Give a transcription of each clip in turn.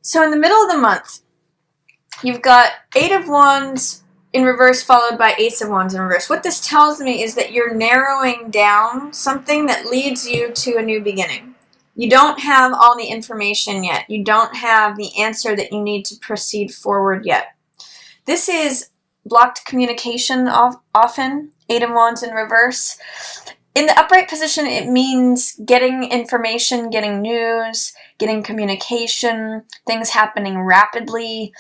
So in the middle of the month, you've got Eight of Wands in reverse followed by Ace of Wands in reverse. What this tells me is that you're narrowing down something that leads you to a new beginning. You don't have all the information yet. You don't have the answer that you need to proceed forward yet. This is blocked communication often, Eight of Wands in reverse. In the upright position, it means getting information, getting news, getting communication, things happening rapidly,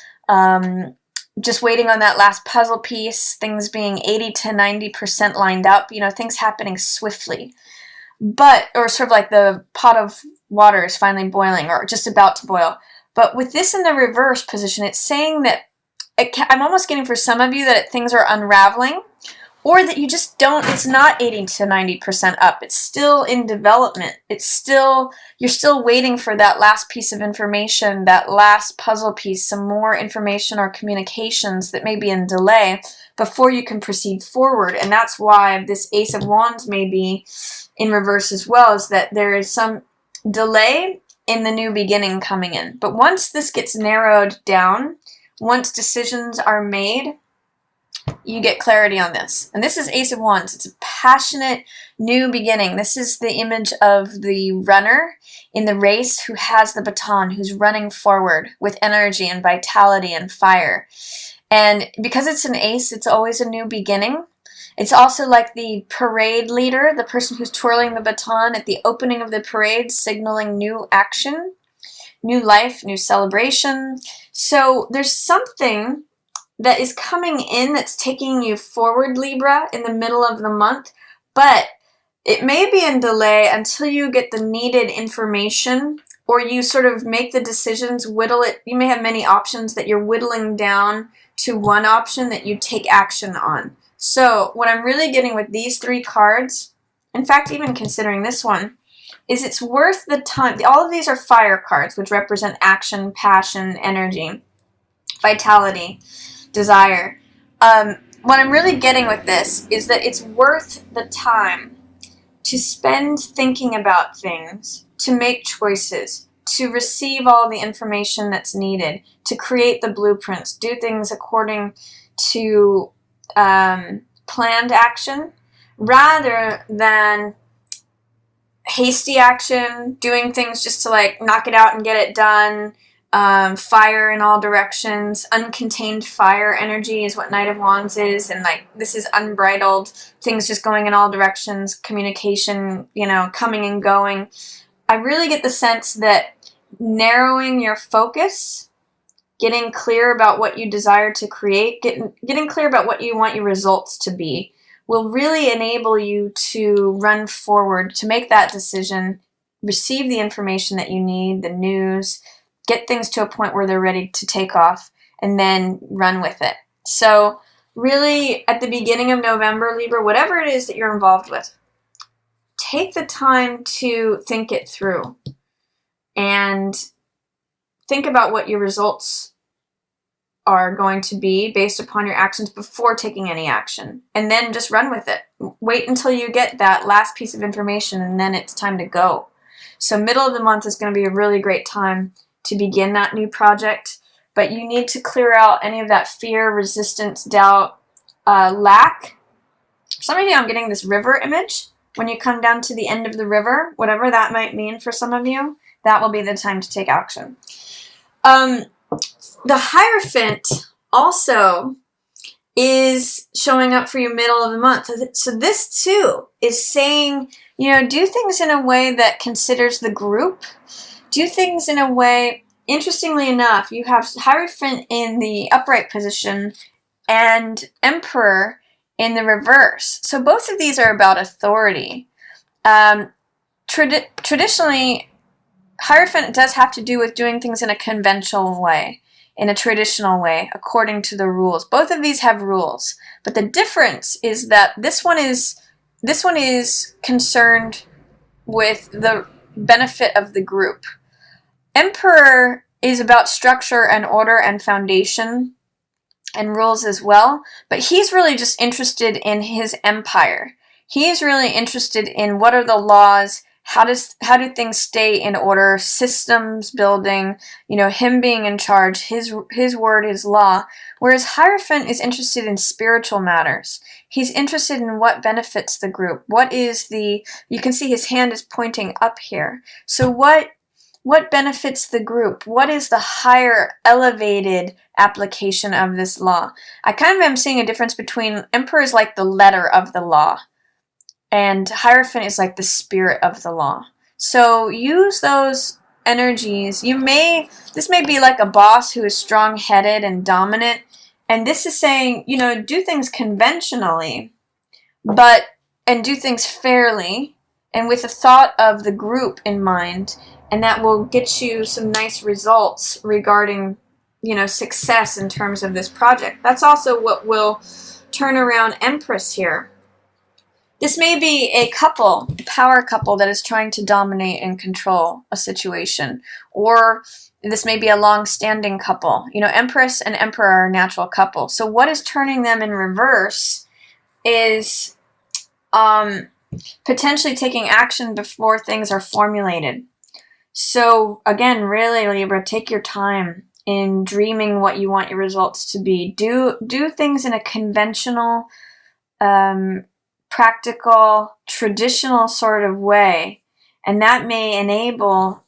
just waiting on that last puzzle piece, things being 80 to 90% lined up, things happening swiftly. But, or sort of like the pot of water is finally boiling or just about to boil. But with this in the reverse position, it's saying that I'm almost getting for some of you that things are unraveling, or that you just don't, it's not 80 to 90% up. It's still in development. You're still waiting for that last piece of information, that last puzzle piece, some more information or communications that may be in delay before you can proceed forward. And that's why this Ace of Wands may be in reverse as well, is that there is some delay in the new beginning coming in. But once this gets narrowed down, once decisions are made, you get clarity on this. And this is Ace of Wands. It's a passionate new beginning. This is the image of the runner in the race who has the baton, who's running forward with energy and vitality and fire. And because it's an ace, it's always a new beginning. It's also like the parade leader, the person who's twirling the baton at the opening of the parade, signaling new action, new life, new celebration. So there's something that is coming in that's taking you forward, Libra, in the middle of the month, but it may be in delay until you get the needed information, or you sort of make the decisions, whittle it. You may have many options that you're whittling down to one option that you take action on. So what I'm really getting with these three cards, in fact, even considering this one, is it's worth the time. All of these are fire cards, which represent action, passion, energy, vitality, desire. What I'm really getting with this is that it's worth the time to spend thinking about things, to make choices, to receive all the information that's needed, to create the blueprints, do things according to planned action, rather than hasty action, doing things just to knock it out and get it done. Fire in all directions, uncontained fire energy is what Knight of Wands is, and this is unbridled, things just going in all directions, communication, coming and going. I really get the sense that narrowing your focus, getting clear about what you desire to create, getting clear about what you want your results to be, will really enable you to run forward, to make that decision, receive the information that you need, the news, get things to a point where they're ready to take off, and then run with it. So really, at the beginning of November, Libra, whatever it is that you're involved with, take the time to think it through and think about what your results are going to be based upon your actions before taking any action, and then just run with it. Wait until you get that last piece of information, and then it's time to go. So middle of the month is going to be a really great time to begin that new project, but you need to clear out any of that fear, resistance, doubt, lack. Some of you, I'm getting this river image. When you come down to the end of the river, whatever that might mean for some of you, that will be the time to take action. The Hierophant also is showing up for you middle of the month. So this too is saying, do things in a way that considers the group. Do things in a way, interestingly enough, you have Hierophant in the upright position and Emperor in the reverse. So both of these are about authority. Traditionally, Hierophant does have to do with doing things in a conventional way, in a traditional way, according to the rules. Both of these have rules, but the difference is that this one is concerned with the benefit of the group. Emperor is about structure and order and foundation and rules as well, but he's really just interested in his empire. He's really interested in what are the laws, How do things stay in order? Systems building, him being in charge, his word is law. Whereas Hierophant is interested in spiritual matters. He's interested in what benefits the group. You can see his hand is pointing up here. So what benefits the group? What is the higher, elevated application of this law? I kind of am seeing a difference between Emperor is like the letter of the law, and Hierophant is like the spirit of the law. So use those energies. This may be like a boss who is strong-headed and dominant, and this is saying, do things conventionally, and do things fairly, and with the thought of the group in mind, and that will get you some nice results regarding, success in terms of this project. That's also what will turn around Empress here. This may be a power couple that is trying to dominate and control a situation, or this may be a long-standing couple. Empress and Emperor are a natural couple. So what is turning them in reverse is potentially taking action before things are formulated. So again, really, Libra, take your time in dreaming what you want your results to be. Do things in a conventional, practical, traditional sort of way, and that may enable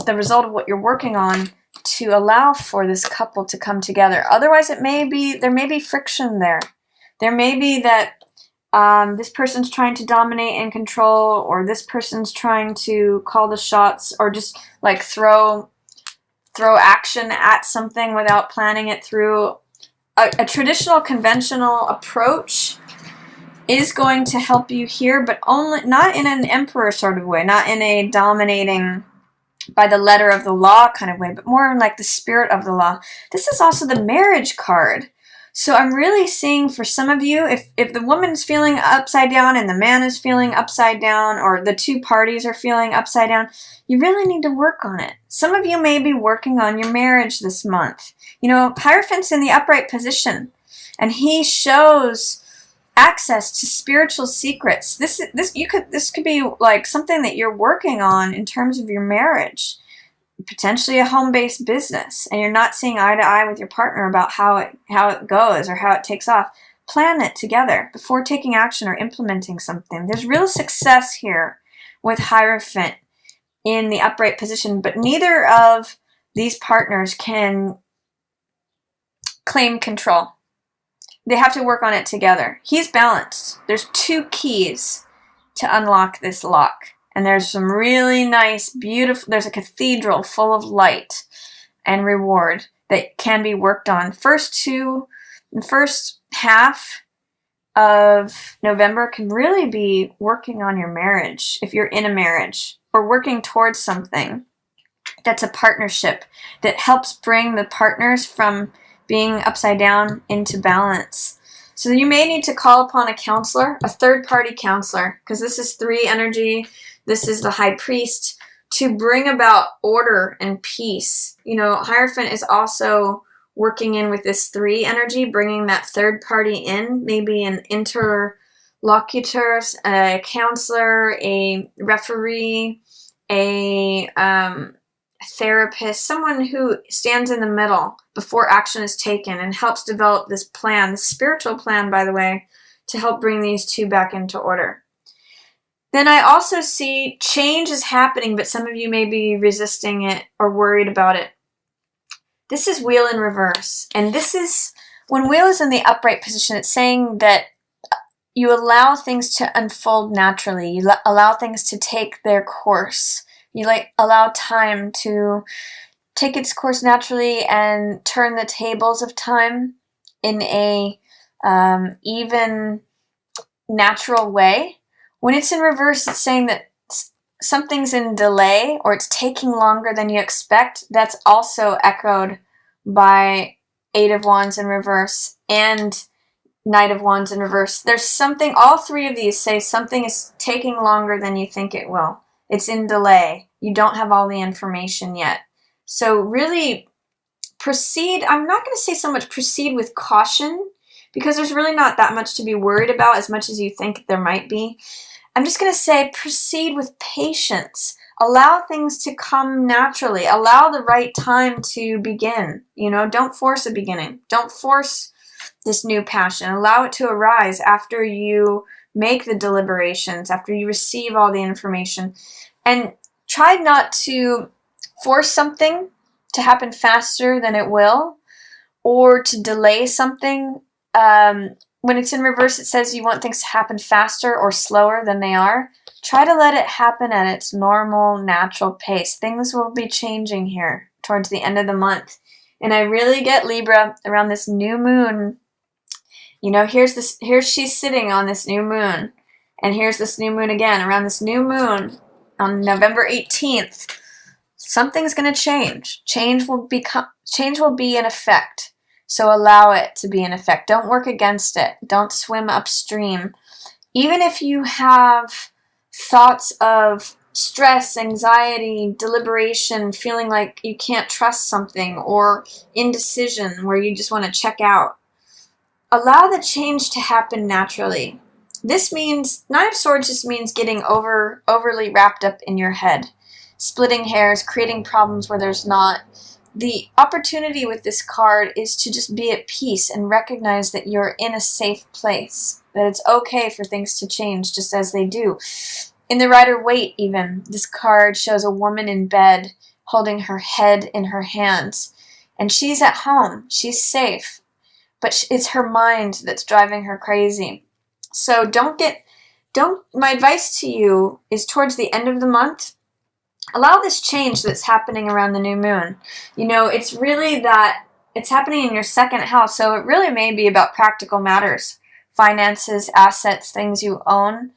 the result of what you're working on to allow for this couple to come together. Otherwise, there may be friction there. There may be that this person's trying to dominate and control, or this person's trying to call the shots, or just like throw action at something without planning it through. A traditional, conventional approach is going to help you here, but not in an Emperor sort of way, not in a dominating by the letter of the law kind of way, but more in like the spirit of the law. This is also the marriage card. So I'm really seeing for some of you, if the woman's feeling upside down and the man is feeling upside down, or the two parties are feeling upside down, you really need to work on it. Some of you may be working on your marriage this month. Hierophant's in the upright position, and he shows access to spiritual secrets. This could be like something that you're working on in terms of your marriage. Potentially a home-based business, and you're not seeing eye to eye with your partner about how it goes or how it takes off. Plan it together before taking action or implementing something. There's real success here with Hierophant in the upright position, but neither of these partners can claim control. They have to work on it together. He's balanced. There's 2 keys to unlock this lock. And there's some really nice, beautiful, there's a cathedral full of light and reward that can be worked on. The first half of November can really be working on your marriage, if you're in a marriage, or working towards something that's a partnership that helps bring the partners from being upside down into balance. So you may need to call upon a counselor, a third-party counselor, because this is 3 energy. This is the high priest, to bring about order and peace. Hierophant is also working in with this 3 energy, bringing that third party in, maybe an interlocutor, a counselor, a referee, a therapist, someone who stands in the middle before action is taken and helps develop this plan, this spiritual plan, by the way, to help bring these 2 back into order. Then I also see change is happening, but some of you may be resisting it or worried about it. This is wheel in reverse. And this is, when wheel is in the upright position, it's saying that you allow things to unfold naturally. You allow things to take their course. You allow time to take its course naturally and turn the tables of time in a even, natural way. When it's in reverse, it's saying that something's in delay or it's taking longer than you expect. That's also echoed by 8 of Wands in reverse and Knight of Wands in reverse. There's something, all 3 of these say something is taking longer than you think it will. It's in delay. You don't have all the information yet. So really proceed. I'm not going to say so much proceed with caution, because there's really not that much to be worried about as much as you think there might be. I'm just going to say proceed with patience. Allow things to come naturally. Allow the right time to begin. You know, don't force a beginning. Don't force this new passion. Allow it to arise after you make the deliberations, after you receive all the information. And try not to force something to happen faster than it will, or to delay something. When it's in reverse, it says you want things to happen faster or slower than they are. Try to let it happen at its normal, natural pace. Things will be changing here towards the end of the month. And I really get Libra around this new moon. You know, here she's sitting on this new moon. And here's this new moon again. Around this new moon on November 18th, something's going to change. Change will be in effect. So allow it to be in effect. Don't work against it. Don't swim upstream. Even if you have thoughts of stress, anxiety, deliberation, feeling like you can't trust something, or indecision where you just want to check out, allow the change to happen naturally. This means, Nine of Swords just means getting overly wrapped up in your head, splitting hairs, creating problems where there's not. The opportunity with this card is to just be at peace and recognize that you're in a safe place, that it's okay for things to change just as they do. In the Rider-Waite even, this card shows a woman in bed holding her head in her hands. And she's at home. She's safe. But it's her mind that's driving her crazy. So my advice to you is towards the end of the month, allow this change that's happening around the new moon. You know, it's really that it's happening in your second house, so it really may be about practical matters, finances, assets, things you own,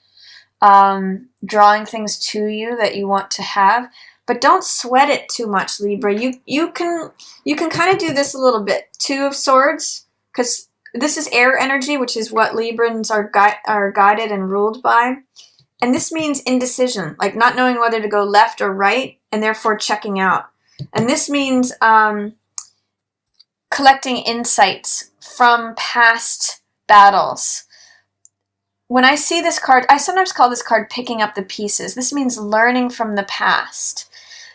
drawing things to you that you want to have. But don't sweat it too much, Libra. You can kind of do this a little bit. Two of Swords, because this is air energy, which is what Librans are guided and ruled by. And this means indecision, like not knowing whether to go left or right, and therefore checking out. And this means collecting insights from past battles. When I see this card, I sometimes call this card picking up the pieces. This means learning from the past.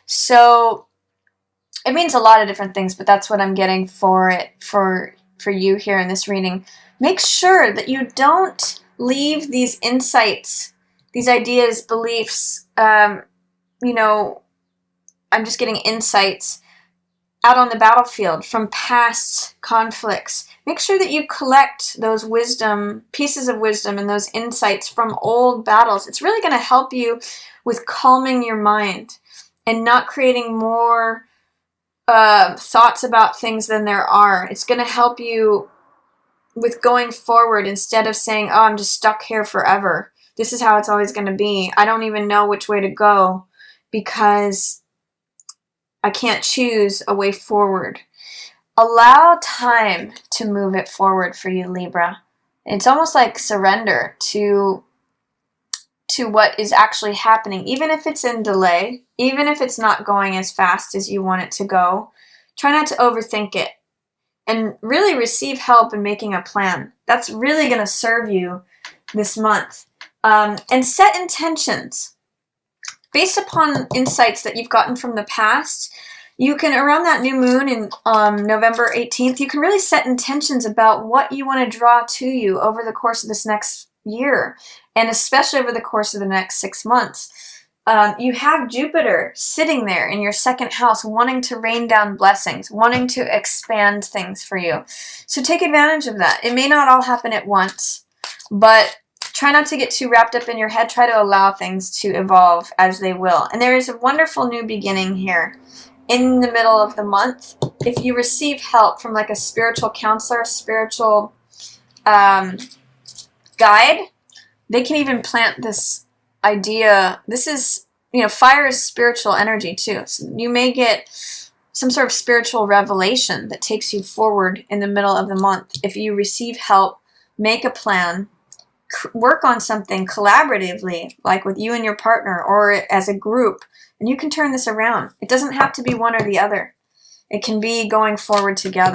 So it means a lot of different things, but that's what I'm getting for it, for you here in this reading. Make sure that you don't leave these insights, these ideas, beliefs, you know, I'm just getting insights out on the battlefield from past conflicts. Make sure that you collect those pieces of wisdom and those insights from old battles. It's really going to help you with calming your mind and not creating more thoughts about things than there are. It's going to help you with going forward instead of saying, oh, I'm just stuck here forever. This is how it's always going to be. I don't even know which way to go because I can't choose a way forward. Allow time to move it forward for you, Libra. It's almost like surrender to what is actually happening, even if it's in delay, even if it's not going as fast as you want it to go. Try not to overthink it and really receive help in making a plan. That's really going to serve you this month. And set intentions. Based upon insights that you've gotten from the past, you can, around that new moon in November 18th, you can really set intentions about what you want to draw to you over the course of this next year, and especially over the course of the next 6 months. You have Jupiter sitting there in your second house, wanting to rain down blessings, wanting to expand things for you. So take advantage of that. It may not all happen at once, but try not to get too wrapped up in your head. Try to allow things to evolve as they will. And there is a wonderful new beginning here in the middle of the month. If you receive help from like a spiritual counselor, a spiritual guide, they can even plant this idea. This is, you know, fire is spiritual energy too. So you may get some sort of spiritual revelation that takes you forward in the middle of the month. If you receive help, make a plan, work on something collaboratively, like with you and your partner or as a group, and you can turn this around. It doesn't have to be one or the other. It can be going forward together.